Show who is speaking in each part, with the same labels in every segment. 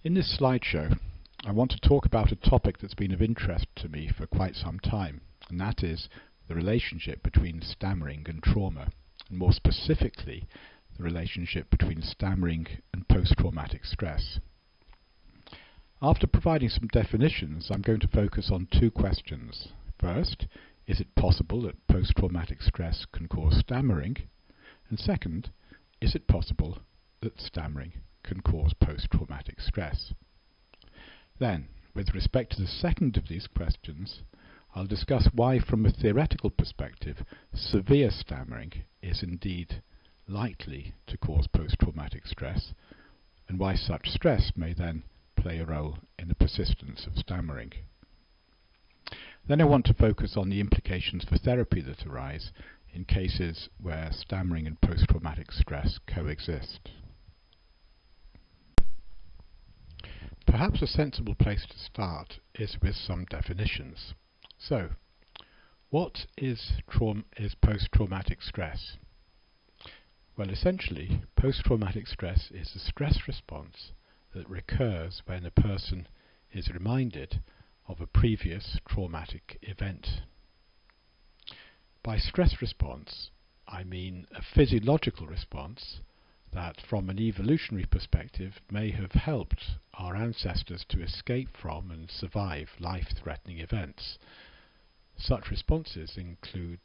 Speaker 1: In this slideshow, I want to talk about a topic that's been of interest to me for quite some time, and that is the relationship between stammering and trauma, and more specifically, the relationship between stammering and post-traumatic stress. After providing some definitions, I'm going to focus on two questions. First, is it possible that post-traumatic stress can cause stammering? And second, is it possible that stammering can cause post-traumatic stress? Then, with respect to the second of these questions, I'll discuss why, from a theoretical perspective, severe stammering is indeed likely to cause post-traumatic stress, and why such stress may then play a role in the persistence of stammering. Then I want to focus on the implications for therapy that arise in cases where stammering and post-traumatic stress coexist. Perhaps a sensible place to start is with some definitions. So, what is post-traumatic stress? Well, essentially, post-traumatic stress is a stress response that recurs when a person is reminded of a previous traumatic event. By stress response, I mean a physiological response that, from an evolutionary perspective, may have helped our ancestors to escape from and survive life-threatening events. Such responses include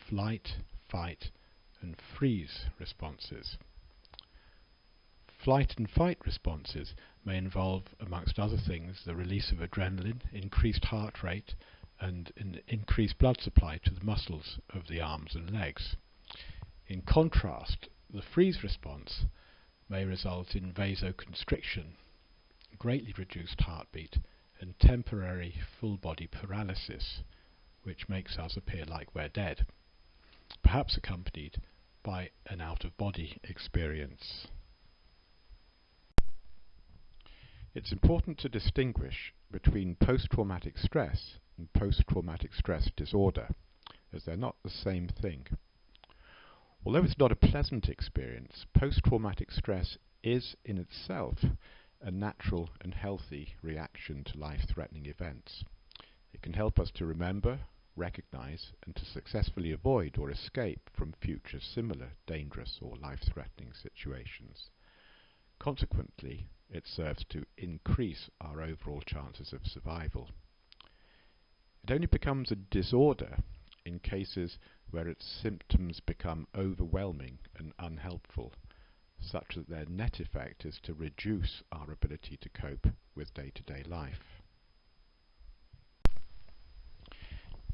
Speaker 1: flight, fight, and freeze responses. Flight and fight responses may involve, amongst other things, the release of adrenaline, increased heart rate, and an increased blood supply to the muscles of the arms and legs. In contrast, the freeze response may result in vasoconstriction, greatly reduced heartbeat, and temporary full-body paralysis, which makes us appear like we're dead, perhaps accompanied by an out-of-body experience. It's important to distinguish between post-traumatic stress and post-traumatic stress disorder, as they're not the same thing. Although it's not a pleasant experience, post-traumatic stress is in itself a natural and healthy reaction to life-threatening events. It can help us to remember, recognize, and to successfully avoid or escape from future similar dangerous or life-threatening situations. Consequently, it serves to increase our overall chances of survival. It only becomes a disorder in cases where its symptoms become overwhelming and unhelpful, such that their net effect is to reduce our ability to cope with day-to-day life.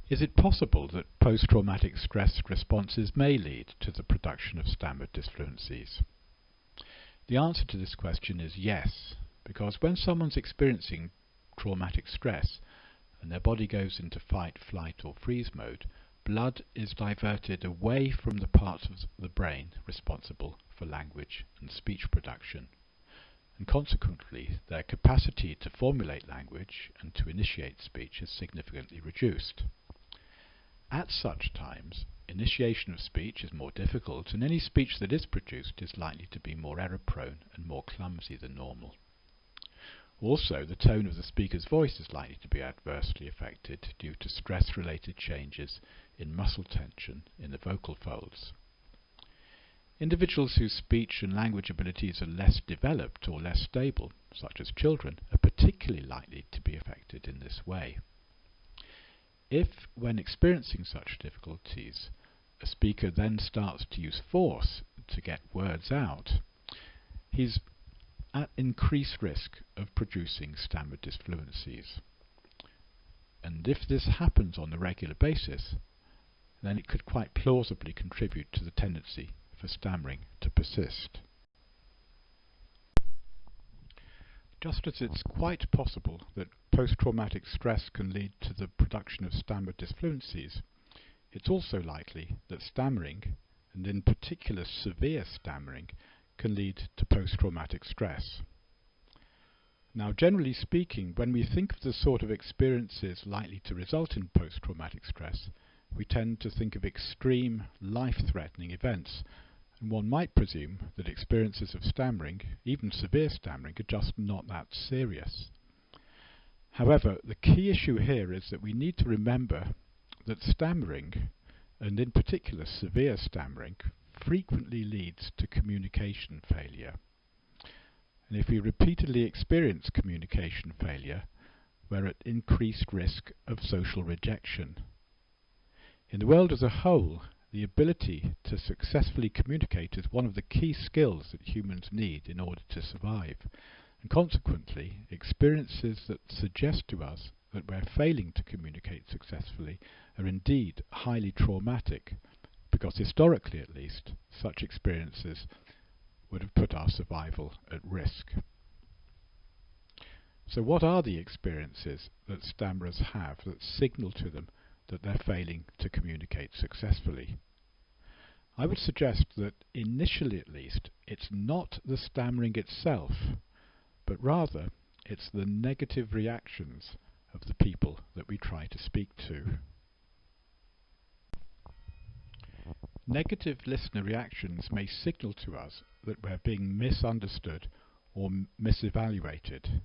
Speaker 1: Is it possible that post-traumatic stress responses may lead to the production of stammered disfluencies? The answer to this question is yes, because when someone's experiencing traumatic stress and their body goes into fight, flight or freeze mode, blood is diverted away from the parts of the brain responsible for language and speech production, and consequently their capacity to formulate language and to initiate speech is significantly reduced. At such times, initiation of speech is more difficult, and any speech that is produced is likely to be more error-prone and more clumsy than normal. Also, the tone of the speaker's voice is likely to be adversely affected due to stress-related changes in muscle tension in the vocal folds. Individuals whose speech and language abilities are less developed or less stable, such as children, are particularly likely to be affected in this way. If, when experiencing such difficulties, a speaker then starts to use force to get words out, he's at increased risk of producing stammered disfluencies. And if this happens on a regular basis, then it could quite plausibly contribute to the tendency for stammering to persist. Just as it's quite possible that post-traumatic stress can lead to the production of stammered disfluencies, it's also likely that stammering, and in particular severe stammering, can lead to post-traumatic stress. Now, generally speaking, when we think of the sort of experiences likely to result in post-traumatic stress, we tend to think of extreme, life-threatening events, And one might presume that experiences of stammering, even severe stammering, are just not that serious. However, the key issue here is that we need to remember that stammering, and in particular severe stammering, frequently leads to communication failure. And if we repeatedly experience communication failure, we're at increased risk of social rejection. In the world as a whole, the ability to successfully communicate is one of the key skills that humans need in order to survive. And consequently, experiences that suggest to us that we're failing to communicate successfully are indeed highly traumatic, because historically at least, such experiences would have put our survival at risk. So what are the experiences that stammerers have that signal to them that they're failing to communicate successfully? I would suggest that initially at least, it's not the stammering itself, but rather it's the negative reactions of the people that we try to speak to. Negative listener reactions may signal to us that we're being misunderstood or misevaluated.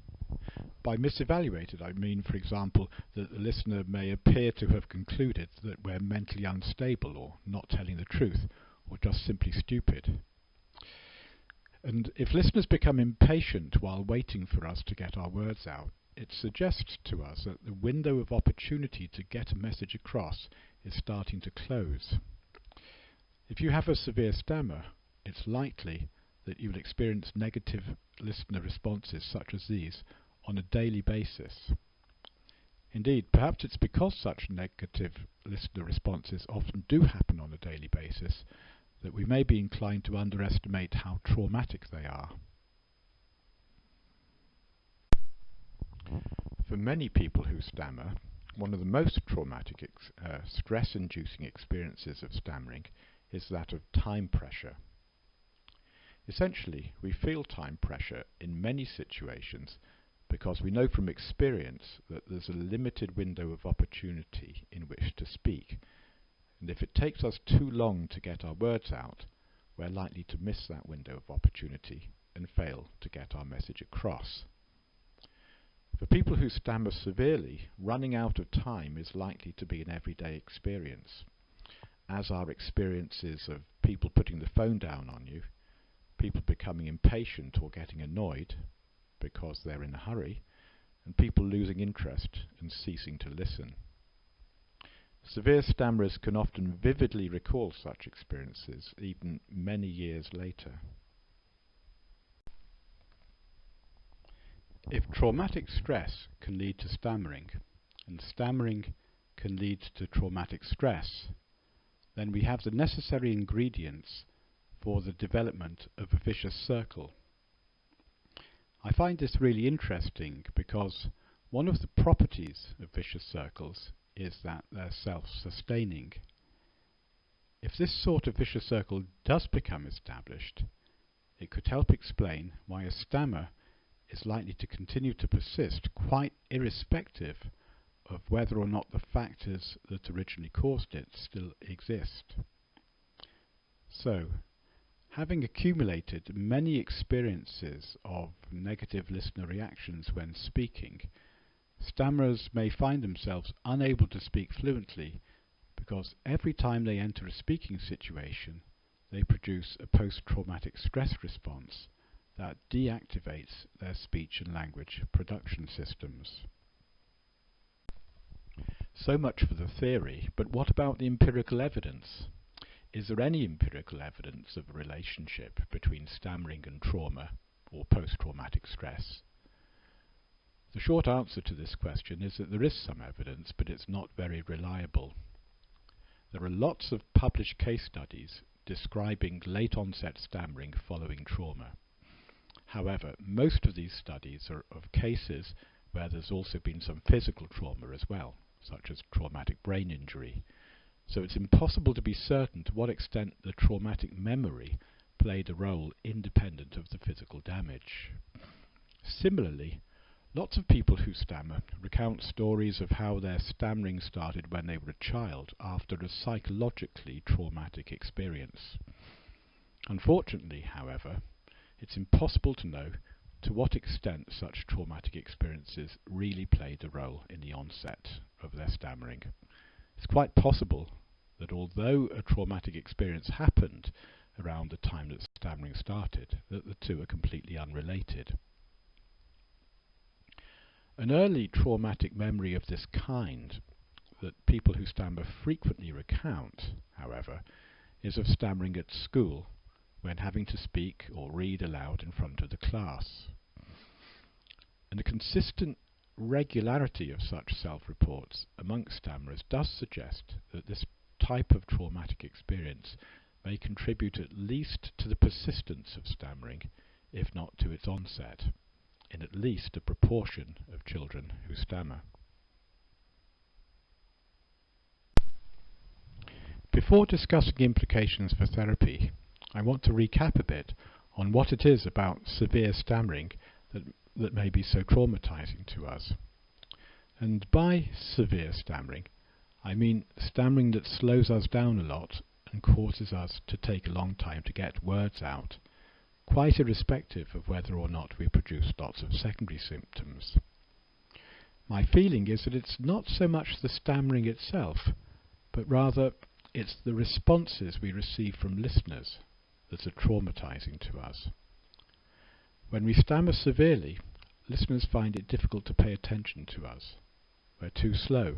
Speaker 1: By misevaluated, I mean, for example, that the listener may appear to have concluded that we're mentally unstable or not telling the truth or just simply stupid. And if listeners become impatient while waiting for us to get our words out, it suggests to us that the window of opportunity to get a message across is starting to close. If you have a severe stammer, it's likely that you will experience negative listener responses such as these on a daily basis. Indeed, perhaps it's because such negative listener responses often do happen on a daily basis that we may be inclined to underestimate how traumatic they are. For many people who stammer, one of the most traumatic stress-inducing experiences of stammering is that of time pressure. Essentially, we feel time pressure in many situations because we know from experience that there's a limited window of opportunity in which to speak, and if it takes us too long to get our words out, we're likely to miss that window of opportunity and fail to get our message across. For people who stammer severely, running out of time is likely to be an everyday experience, as are experiences of people putting the phone down on you, people becoming impatient or getting annoyed because they're in a hurry, and people losing interest and ceasing to listen. Severe stammerers can often vividly recall such experiences, even many years later. If traumatic stress can lead to stammering, and stammering can lead to traumatic stress, then we have the necessary ingredients for the development of a vicious circle. I find this really interesting because one of the properties of vicious circles is that they're self-sustaining. If this sort of vicious circle does become established, it could help explain why a stammer is likely to continue to persist quite irrespective of whether or not the factors that originally caused it still exist. So, having accumulated many experiences of negative listener reactions when speaking, stammerers may find themselves unable to speak fluently because every time they enter a speaking situation, they produce a post-traumatic stress response that deactivates their speech and language production systems. So much for the theory, but what about the empirical evidence? Is there any empirical evidence of a relationship between stammering and trauma or post-traumatic stress? The short answer to this question is that there is some evidence, but it's not very reliable. There are lots of published case studies describing late-onset stammering following trauma. However, most of these studies are of cases where there's also been some physical trauma as well, such as traumatic brain injury. So it's impossible to be certain to what extent the traumatic memory played a role independent of the physical damage. Similarly, lots of people who stammer recount stories of how their stammering started when they were a child after a psychologically traumatic experience. Unfortunately, however, it's impossible to know to what extent such traumatic experiences really played a role in the onset of their stammering. It's quite possible that although a traumatic experience happened around the time that stammering started, that the two are completely unrelated. An early traumatic memory of this kind that people who stammer frequently recount, however, is of stammering at school when having to speak or read aloud in front of the class. And the consistent regularity of such self-reports amongst stammerers does suggest that this type of traumatic experience may contribute at least to the persistence of stammering, if not to its onset, in at least a proportion of children who stammer. Before discussing implications for therapy, I want to recap a bit on what it is about severe stammering that may be so traumatizing to us. And by severe stammering, I mean stammering that slows us down a lot and causes us to take a long time to get words out, quite irrespective of whether or not we produce lots of secondary symptoms. My feeling is that it's not so much the stammering itself, but rather it's the responses we receive from listeners that are traumatizing to us. When we stammer severely, listeners find it difficult to pay attention to us. We're too slow.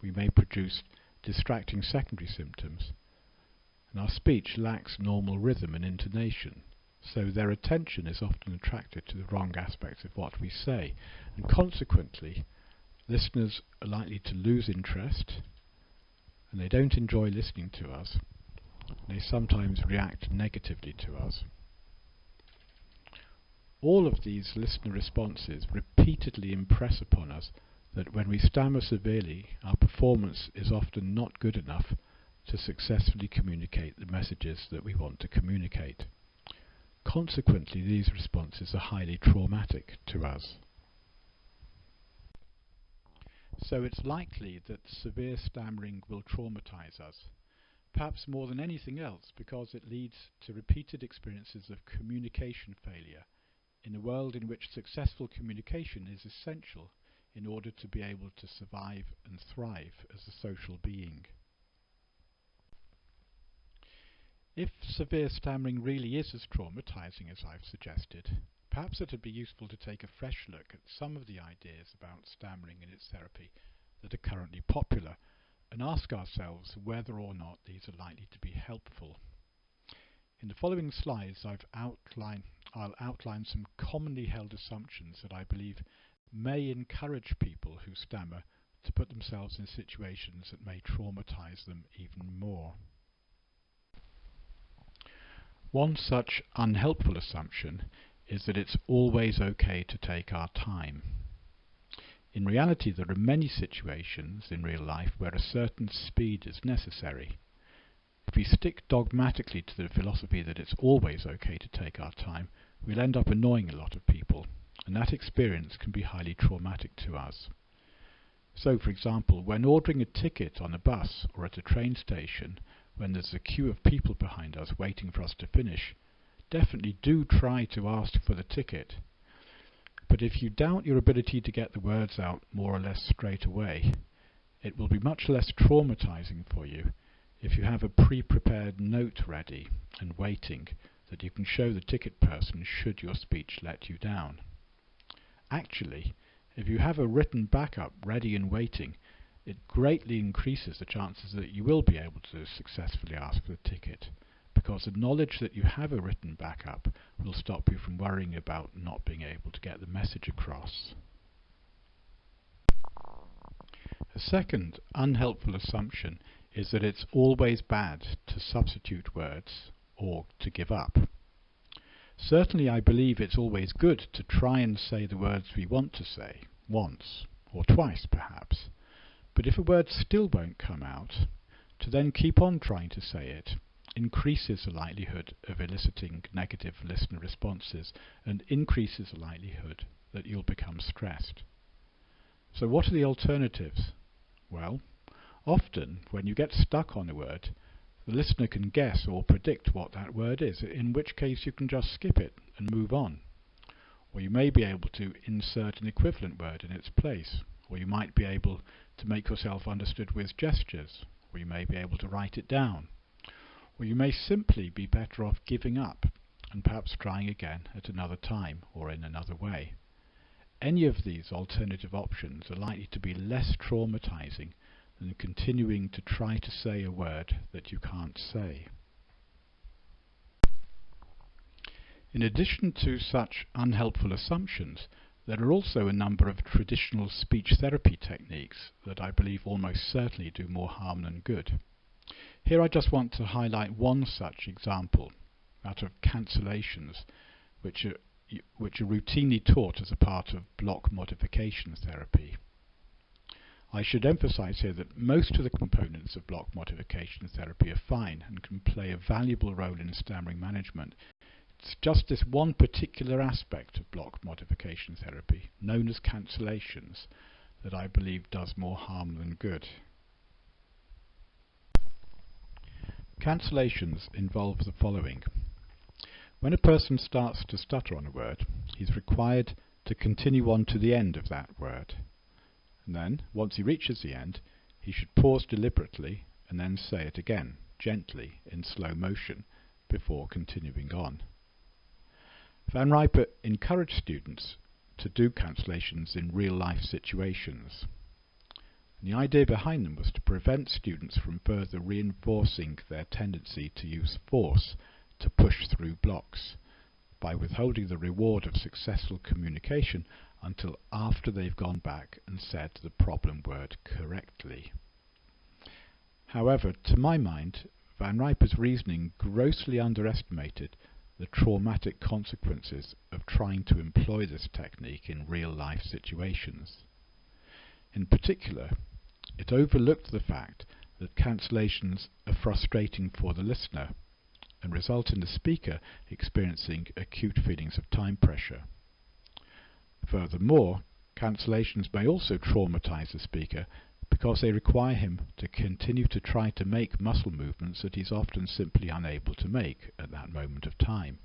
Speaker 1: We may produce distracting secondary symptoms, and our speech lacks normal rhythm and intonation, so their attention is often attracted to the wrong aspects of what we say, and consequently, listeners are likely to lose interest, and they don't enjoy listening to us. They sometimes react negatively to us. All of these listener responses repeatedly impress upon us that when we stammer severely, our performance is often not good enough to successfully communicate the messages that we want to communicate. Consequently, these responses are highly traumatic to us. So it's likely that severe stammering will traumatize us, perhaps more than anything else, because it leads to repeated experiences of communication failure in a world in which successful communication is essential in order to be able to survive and thrive as a social being. If severe stammering really is as traumatizing as I've suggested, perhaps it would be useful to take a fresh look at some of the ideas about stammering and its therapy that are currently popular, and ask ourselves whether or not these are likely to be helpful. In the following slides I'll outline some commonly held assumptions that I believe may encourage people who stammer to put themselves in situations that may traumatize them even more. One such unhelpful assumption is that it's always okay to take our time. In reality, there are many situations in real life where a certain speed is necessary. If we stick dogmatically to the philosophy that it's always okay to take our time, we'll end up annoying a lot of people, and that experience can be highly traumatic to us. So, for example, when ordering a ticket on a bus or at a train station, when there's a queue of people behind us waiting for us to finish, definitely do try to ask for the ticket. But if you doubt your ability to get the words out more or less straight away, it will be much less traumatizing for you if you have a pre-prepared note ready and waiting that you can show the ticket person should your speech let you down. Actually, if you have a written backup ready and waiting, it greatly increases the chances that you will be able to successfully ask for the ticket, because the knowledge that you have a written backup will stop you from worrying about not being able to get the message across. A second unhelpful assumption is that it's always bad to substitute words or to give up. Certainly I believe it's always good to try and say the words we want to say, once or twice perhaps, but if a word still won't come out, to then keep on trying to say it increases the likelihood of eliciting negative listener responses and increases the likelihood that you'll become stressed. So what are the alternatives? Well, often when you get stuck on a word, the listener can guess or predict what that word is, in which case you can just skip it and move on. Or you may be able to insert an equivalent word in its place, or you might be able to make yourself understood with gestures, or you may be able to write it down, or you may simply be better off giving up and perhaps trying again at another time or in another way. Any of these alternative options are likely to be less traumatizing than continuing to try to say a word that you can't say. In addition to such unhelpful assumptions, there are also a number of traditional speech therapy techniques that I believe almost certainly do more harm than good. Here I just want to highlight one such example, that of cancellations, which are routinely taught as a part of block modification therapy. I should emphasize here that most of the components of block modification therapy are fine and can play a valuable role in stammering management. It's just this one particular aspect of block modification therapy, known as cancellations, that I believe does more harm than good. Cancellations involve the following. When a person starts to stutter on a word, he's required to continue on to the end of that word. And then, once he reaches the end, he should pause deliberately and then say it again, gently, in slow motion, before continuing on. Van Riper encouraged students to do cancellations in real-life situations. And the idea behind them was to prevent students from further reinforcing their tendency to use force to push through blocks by withholding the reward of successful communication until after they've gone back and said the problem word correctly. However, to my mind, Van Riper's reasoning grossly underestimated the traumatic consequences of trying to employ this technique in real-life situations. In particular, it overlooked the fact that cancellations are frustrating for the listener and result in the speaker experiencing acute feelings of time pressure. Furthermore, cancellations may also traumatize the speaker because they require him to continue to try to make muscle movements that he's often simply unable to make at that moment of time.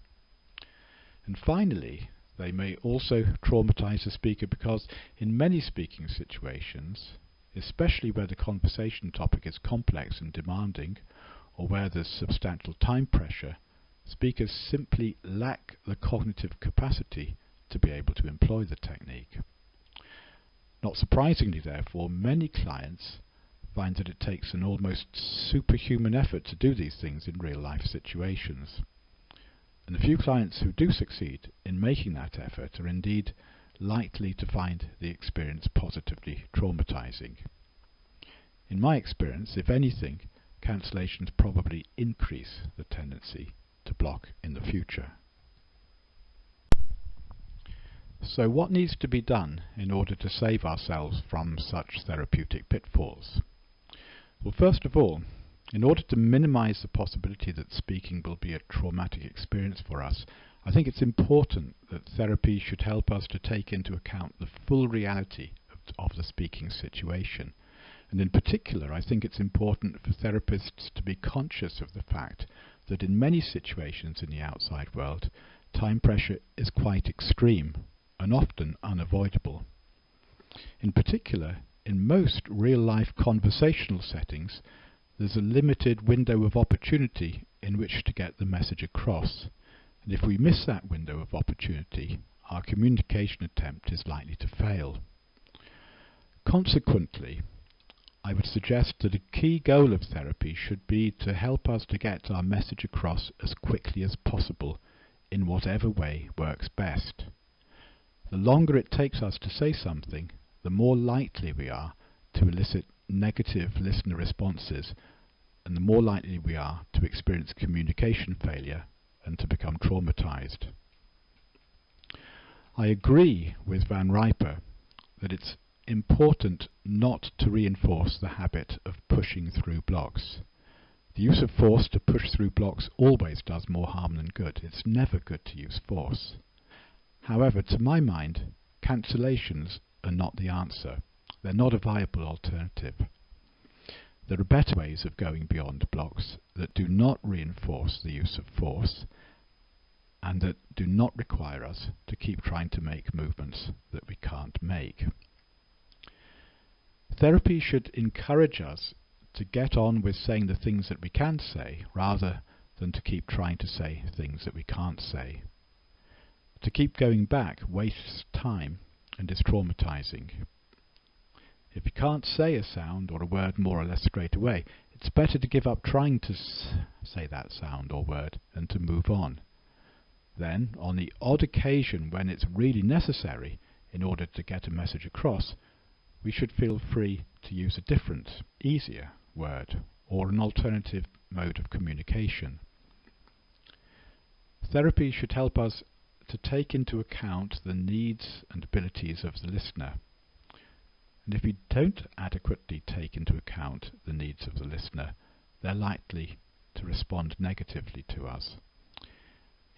Speaker 1: And finally, they may also traumatize the speaker because in many speaking situations, especially where the conversation topic is complex and demanding, or where there's substantial time pressure, speakers simply lack the cognitive capacity to be able to employ the technique. Not surprisingly, therefore, many clients find that it takes an almost superhuman effort to do these things in real-life situations. And the few clients who do succeed in making that effort are indeed likely to find the experience positively traumatizing. In my experience, if anything, cancellations probably increase the tendency to block in the future. So what needs to be done in order to save ourselves from such therapeutic pitfalls? Well, first of all, in order to minimize the possibility that speaking will be a traumatic experience for us, I think it's important that therapy should help us to take into account the full reality of the speaking situation. And in particular, I think it's important for therapists to be conscious of the fact that in many situations in the outside world, time pressure is quite extreme and often unavoidable. In particular, in most real-life conversational settings, there's a limited window of opportunity in which to get the message across. And if we miss that window of opportunity, our communication attempt is likely to fail. Consequently, I would suggest that a key goal of therapy should be to help us to get our message across as quickly as possible in whatever way works best. The longer it takes us to say something, the more likely we are to elicit negative listener responses, and the more likely we are to experience communication failure and to become traumatized. I agree with Van Riper that it's important not to reinforce the habit of pushing through blocks. The use of force to push through blocks always does more harm than good. It's never good to use force. However, to my mind, cancellations are not the answer. They're not a viable alternative. There are better ways of going beyond blocks that do not reinforce the use of force and that do not require us to keep trying to make movements that we can't make. Therapy should encourage us to get on with saying the things that we can say rather than to keep trying to say things that we can't say. To keep going back wastes time and is traumatizing. If you can't say a sound or a word more or less straight away, it's better to give up trying to say that sound or word and to move on. Then, on the odd occasion when it's really necessary in order to get a message across, we should feel free to use a different, easier word or an alternative mode of communication. Therapy should help us to take into account the needs and abilities of the listener. And if we don't adequately take into account the needs of the listener, they're likely to respond negatively to us.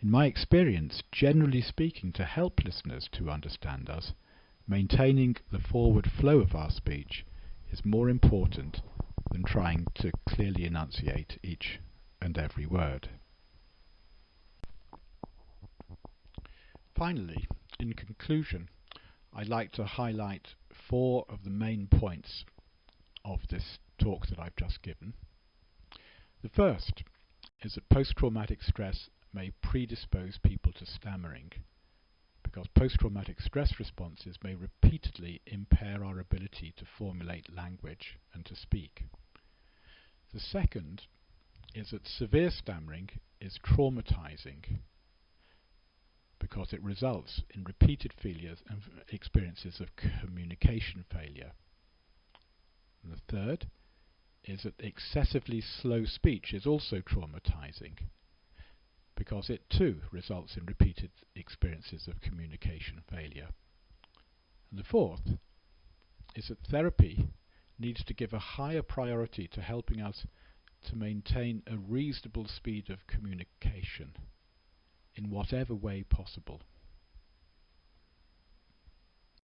Speaker 1: In my experience, generally speaking, to help listeners to understand us, maintaining the forward flow of our speech is more important than trying to clearly enunciate each and every word. Finally, in conclusion, I'd like to highlight 4 of the main points of this talk that I've just given. The first is that post-traumatic stress may predispose people to stammering, because post-traumatic stress responses may repeatedly impair our ability to formulate language and to speak. The second is that severe stammering is traumatizing, because it results in repeated failures and experiences of communication failure. And the third is that excessively slow speech is also traumatizing, because it too results in repeated experiences of communication failure. And the fourth is that therapy needs to give a higher priority to helping us to maintain a reasonable speed of communication in whatever way possible.